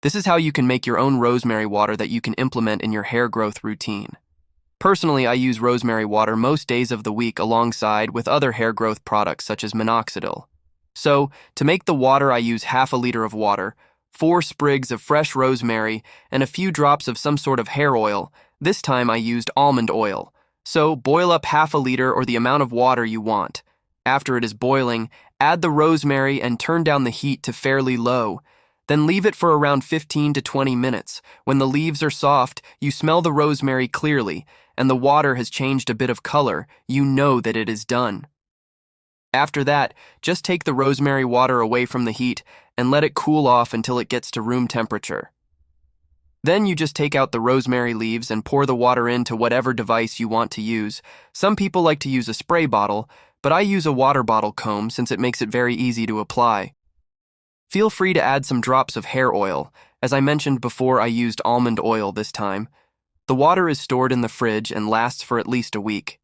This is how you can make your own rosemary water that you can implement in your hair growth routine. Personally, I use rosemary water most days of the week alongside with other hair growth products such as minoxidil. So, to make the water, I use half a liter of water, 4 sprigs of fresh rosemary, and a few drops of some sort of hair oil. This time I used almond oil. So, boil up half a liter or the amount of water you want. After it is boiling, add the rosemary and turn down the heat to fairly low. Then leave it for around 15 to 20 minutes. When the leaves are soft, you smell the rosemary clearly, and the water has changed a bit of color. You know that it is done. After that, just take the rosemary water away from the heat and let it cool off until it gets to room temperature. Then you just take out the rosemary leaves and pour the water into whatever device you want to use. Some people like to use a spray bottle, but I use a water bottle comb since it makes it very easy to apply. Feel free to add some drops of hair oil. As I mentioned before, I used almond oil this time. The water is stored in the fridge and lasts for at least a week.